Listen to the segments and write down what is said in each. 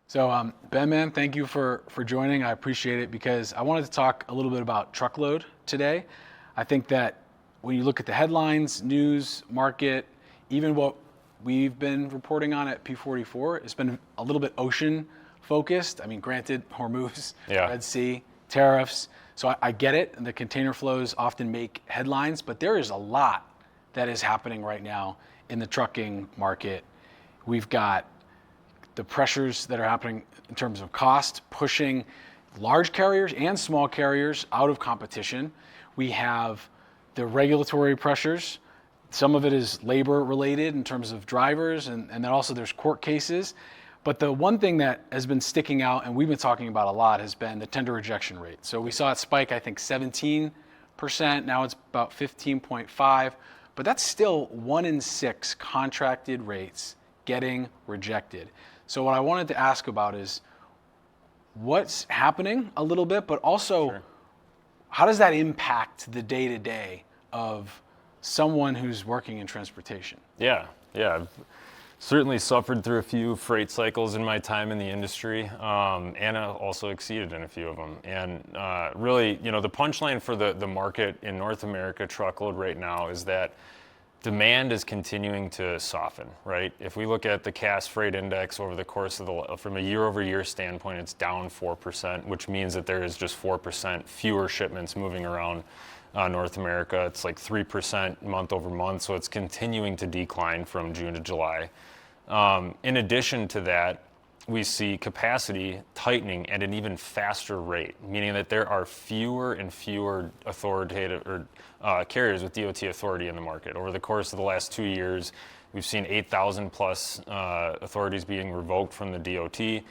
So, Ben, man, thank you for joining. I appreciate it because I wanted to talk a little bit about truckload today. I think that when you look at the headlines, news, market, even what we've been reporting on at P44, it's been a little bit ocean focused. I mean, granted, Hormuz, Yeah. Red Sea, tariffs. So I get it. And the container flows often make headlines, but there is a lot that is happening right now in the trucking market. We've got the pressures that are happening in terms of cost, pushing large carriers and small carriers out of competition. We have the regulatory pressures. Some of it is labor related in terms of drivers, and then also there's court cases. But the one thing that has been sticking out, and we've been talking about a lot, has been the tender rejection rate. So we saw it spike, I think, 17%. Now it's about 15.5. But that's still 1 in 6 contracted rates getting rejected. So what I wanted to ask about is what's happening a little bit, but also Sure. how does that impact the day-to-day of someone who's working in transportation? Yeah. I've certainly suffered through a few freight cycles in my time in the industry, and I also exceeded in a few of them. And really, the punchline for the market in North America truckload right now is that demand is continuing to soften, right? If we look at the Cass Freight Index over the course of from a year-over-year standpoint, it's down 4%, which means that there is just 4% fewer shipments moving around North America. It's like 3% month over month, so it's continuing to decline from June to July. In addition to that, we see capacity tightening at an even faster rate, meaning that there are fewer and fewer authoritative or carriers with DOT authority in the market. Over the course of the last 2 years, we've seen 8,000 plus authorities being revoked from the DOT.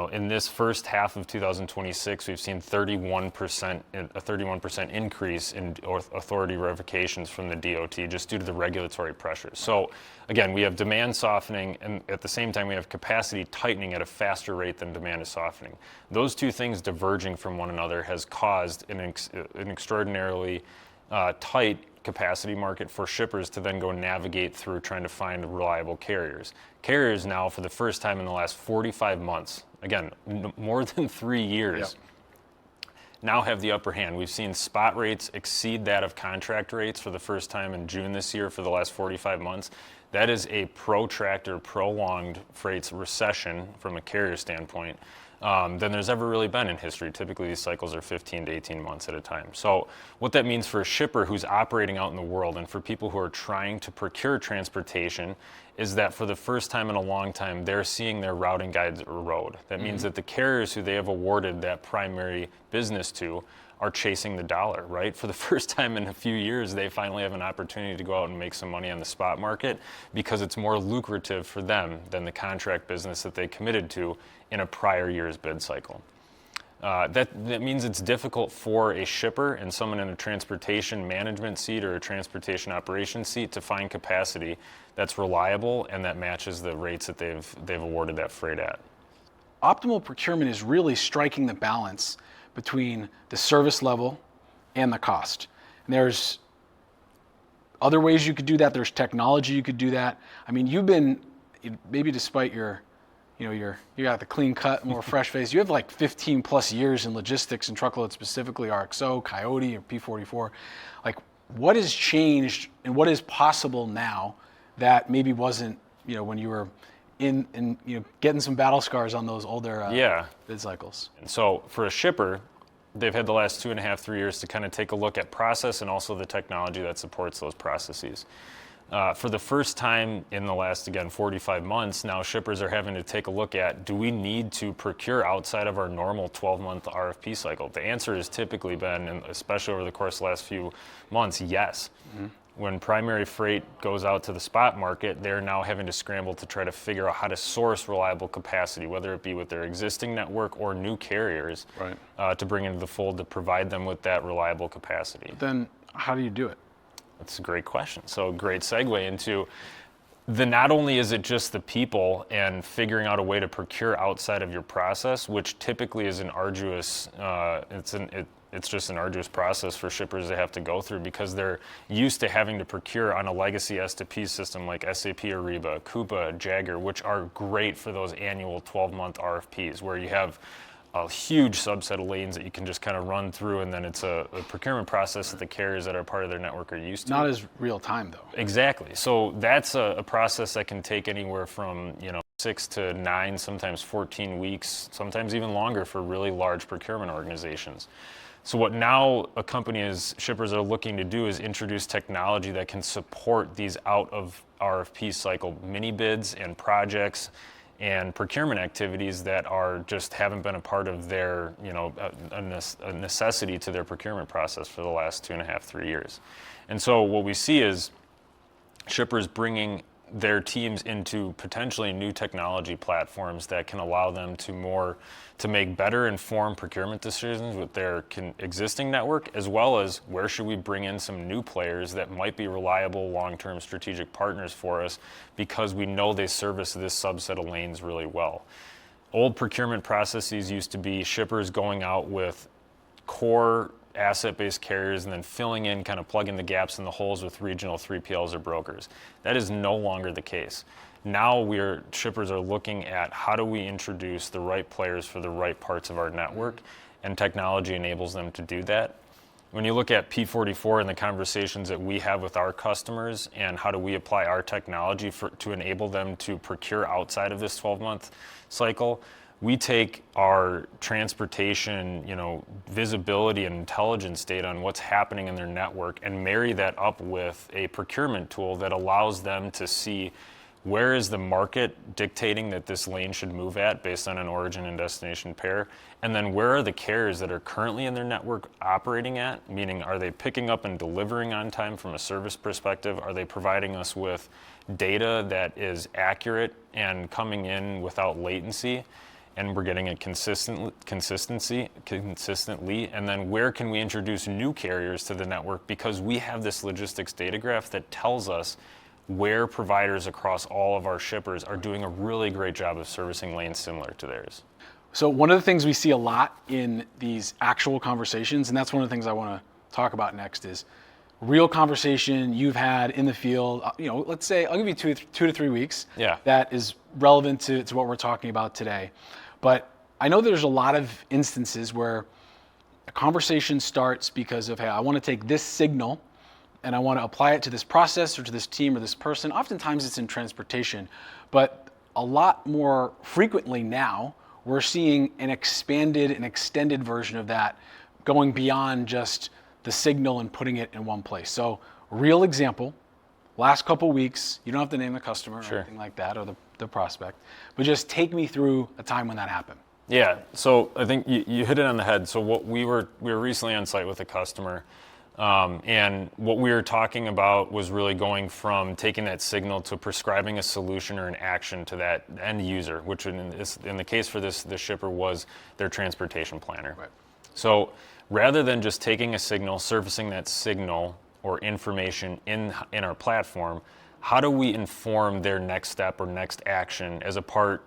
In this first half of 2026, we've seen a 31% increase in authority revocations from the DOT just due to the regulatory pressures. So again, we have demand softening, and at the same time, we have capacity tightening at a faster rate than demand is softening. Those two things diverging from one another has caused an extraordinarily tight capacity market for shippers to then go navigate through trying to find reliable carriers. Carriers now, for the first time in the last 45 months, again, more than 3 years, now have the upper hand. We've seen spot rates exceed that of contract rates for the first time in June this year for the last 45 months. That is a protracted, prolonged freight recession from a carrier standpoint than there's ever really been in history. Typically, these cycles are 15 to 18 months at a time. So what that means for a shipper who's operating out in the world and for people who are trying to procure transportation is that for the first time in a long time, they're seeing their routing guides erode. That means that the carriers who they have awarded that primary business to are chasing the dollar, right? For the first time in a few years, they finally have an opportunity to go out and make some money on the spot market because it's more lucrative for them than the contract business that they committed to in a prior year's bid cycle. That means it's difficult for a shipper and someone in a transportation management seat or a transportation operations seat to find capacity that's reliable and that matches the rates that they've awarded that freight at. Optimal procurement is really striking the balance between the service level and the cost. And there's other ways you could do that. There's technology you could do that. I mean, you've been, maybe despite you got the clean cut, more fresh face. You have like 15 plus years in logistics and truckload, specifically RXO, Coyote, or P44. Like, what has changed and what is possible now that maybe wasn't, when you were in getting some battle scars on those older bid cycles? And so for a shipper, they've had the last 2.5, 3 years to kind of take a look at process and also the technology that supports those processes. For the first time in the last, again, 45 months, now shippers are having to take a look at, do we need to procure outside of our normal 12-month RFP cycle? The answer has typically been, and especially over the course of the last few months, yes. When primary freight goes out to the spot market, they're now having to scramble to try to figure out how to source reliable capacity, whether it be with their existing network or new carriers, to bring into the fold to provide them with that reliable capacity. But then how do you do it? That's a great question. So great segue into not only is it just the people and figuring out a way to procure outside of your process, which typically is an arduous, it's just an arduous process for shippers to have to go through because they're used to having to procure on a legacy S2P system like SAP Ariba, Coupa, Jagger, which are great for those annual 12-month RFPs where you have a huge subset of lanes that you can just kind of run through, and then it's a procurement process that the carriers that are part of their network are used to. Not as real time though. Exactly. So that's a process that can take anywhere from 6 to 9, sometimes 14 weeks, sometimes even longer for really large procurement organizations. So what now shippers are looking to do is introduce technology that can support these out of RFP cycle mini bids and projects and procurement activities that haven't been a part of their, a necessity to their procurement process for the last 2.5, 3 years. And so what we see is shippers bringing their teams into potentially new technology platforms that can allow them to make better informed procurement decisions with their existing network, as well as where should we bring in some new players that might be reliable long-term strategic partners for us because we know they service this subset of lanes really well. Old procurement processes used to be shippers going out with core asset-based carriers and then filling in, kind of plugging the gaps in the holes with regional 3PLs or brokers. That is no longer the case. Now shippers are looking at how do we introduce the right players for the right parts of our network, and technology enables them to do that. When you look at P44 and the conversations that we have with our customers and how do we apply our technology to enable them to procure outside of this 12-month cycle, we take our transportation, visibility and intelligence data on what's happening in their network and marry that up with a procurement tool that allows them to see where is the market dictating that this lane should move at based on an origin and destination pair, and then where are the carriers that are currently in their network operating at, meaning are they picking up and delivering on time from a service perspective? Are they providing us with data that is accurate and coming in without latency? And we're getting it consistently, and then where can we introduce new carriers to the network because we have this logistics data graph that tells us where providers across all of our shippers are doing a really great job of servicing lanes similar to theirs. So one of the things we see a lot in these actual conversations, and that's one of the things I want to talk about next, is real conversation you've had in the field, let's say, I'll give you two to 3 weeks. Yeah. That is relevant to what we're talking about today. But I know there's a lot of instances where a conversation starts because of, hey, I want to take this signal and I want to apply it to this process or to this team or this person. Oftentimes it's in transportation, but a lot more frequently now, we're seeing an extended version of that going beyond just the signal and putting it in one place. So real example, last couple weeks, you don't have to name the customer or anything like that or the prospect, but just take me through a time when that happened. Yeah, so I think you hit it on the head. So what we were recently on site with a customer, and what we were talking about was really going from taking that signal to prescribing a solution or an action to that end user, which in the case for this shipper was their transportation planner. Right. So rather than just taking a signal, surfacing that signal or information in our platform, how do we inform their next step or next action as a part,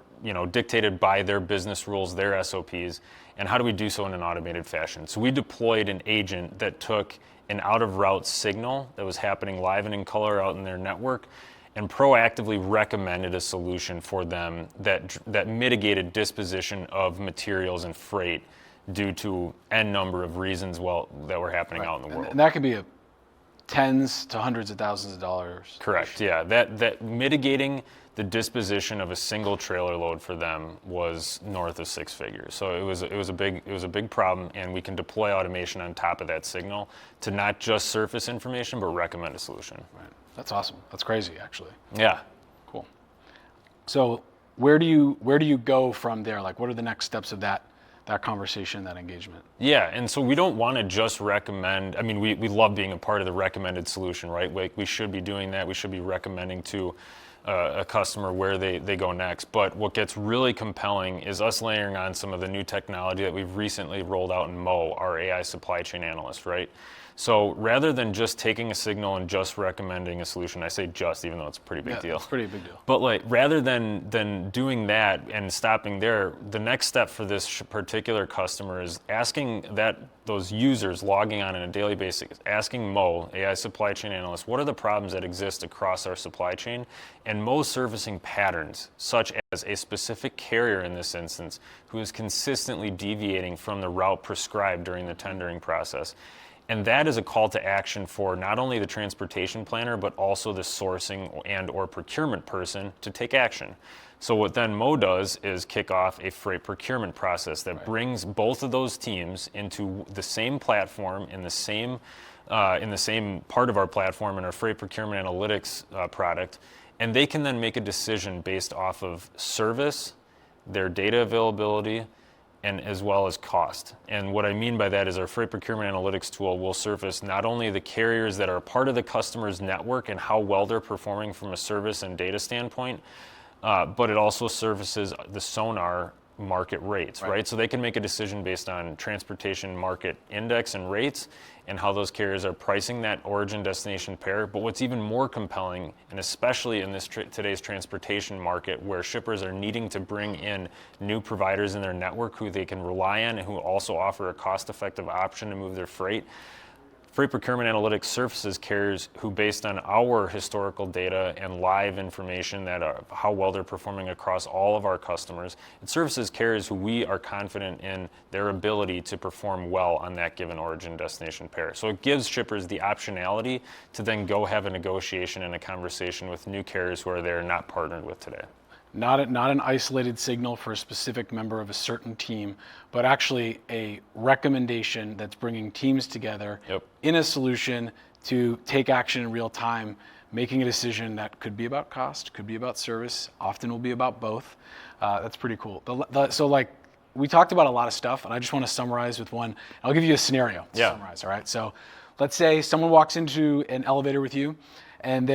dictated by their business rules, their SOPs, and how do we do so in an automated fashion? So we deployed an agent that took an out-of-route signal that was happening live and in color out in their network and proactively recommended a solution for them that mitigated disposition of materials and freight due to n number of reasons that were happening out in the world. And that could be tens to hundreds of thousands of dollars. Correct. Yeah, that mitigating the disposition of a single trailer load for them was north of 6 figures. So it was a big problem, and we can deploy automation on top of that signal to not just surface information but recommend a solution. Right. That's awesome. That's crazy, actually. Yeah. Cool. So where do you go from there? Like, what are the next steps of that conversation, that engagement? Yeah, and so we don't want to just recommend. I mean, we love being a part of the recommended solution, right? We should be doing that. We should be recommending to a customer where they go next. But what gets really compelling is us layering on some of the new technology that we've recently rolled out in Mo, our AI supply chain analyst, right? So rather than just taking a signal and just recommending a solution, I say just, even though it's a pretty big deal. It's a pretty big deal. But like, rather than doing that and stopping there, the next step for this particular customer is asking those users logging on a daily basis, asking Mo, AI supply chain analyst, what are the problems that exist across our supply chain? And Mo surfacing patterns, such as a specific carrier in this instance, who is consistently deviating from the route prescribed during the tendering process. And that is a call to action for not only the transportation planner, but also the sourcing and or procurement person to take action. So what then Mo does is kick off a freight procurement process that brings both of those teams into the same platform, in the same part of our platform, in our freight procurement analytics product. And they can then make a decision based off of service, their data availability, and as well as cost. And what I mean by that is our freight procurement analytics tool will surface not only the carriers that are part of the customer's network and how well they're performing from a service and data standpoint, but it also surfaces the Sonar market rates, right? So they can make a decision based on transportation market index and rates and how those carriers are pricing that origin destination pair. But what's even more compelling, and especially in this today's transportation market where shippers are needing to bring in new providers in their network who they can rely on and who also offer a cost-effective option to move their freight, Freight Procurement Analytics surfaces carriers who, based on our historical data and live information that are how well they're performing across all of our customers, it services carriers who we are confident in their ability to perform well on that given origin destination pair. So it gives shippers the optionality to then go have a negotiation and a conversation with new carriers who are there not partnered with today. Not an isolated signal for a specific member of a certain team, but actually a recommendation that's bringing teams together in a solution to take action in real time, making a decision that could be about cost, could be about service, often will be about both. That's pretty cool. So like, we talked about a lot of stuff, and I just want to summarize with one. I'll give you a scenario to summarize, all right? So let's say someone walks into an elevator with you, and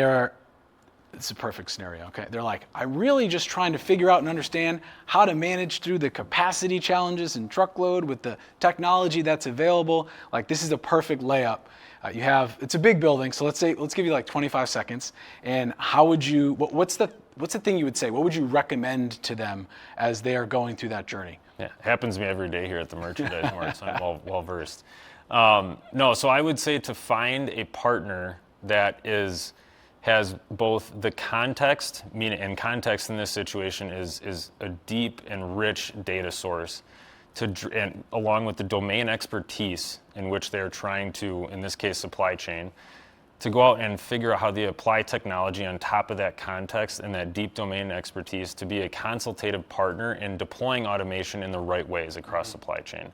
it's a perfect scenario, okay? They're like, I'm really just trying to figure out and understand how to manage through the capacity challenges in truckload with the technology that's available. Like, this is a perfect layup. It's a big building, so let's give you like 25 seconds. And how would you, what's the thing you would say? What would you recommend to them as they are going through that journey? Yeah, it happens to me every day here at the merchandise mart, so I'm well versed. No, so I would say to find a partner that has both the context, and context in this situation is a deep and rich data source, and along with the domain expertise in which they're trying to, in this case, supply chain, to go out and figure out how they apply technology on top of that context and that deep domain expertise to be a consultative partner in deploying automation in the right ways across supply chain.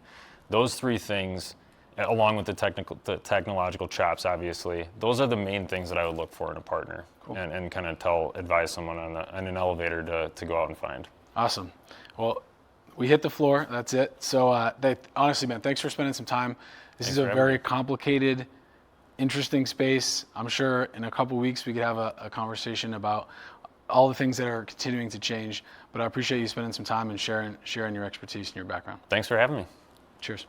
Those three things, along with the technological chops, obviously, those are the main things that I would look for in a partner. Cool. and kind of advise someone on an elevator to go out and find. Awesome. Well, we hit the floor. That's it. So honestly, man, thanks for spending some time. This is a very complicated, interesting space. I'm sure in a couple weeks we could have a conversation about all the things that are continuing to change. But I appreciate you spending some time and sharing your expertise and your background. Thanks for having me. Cheers.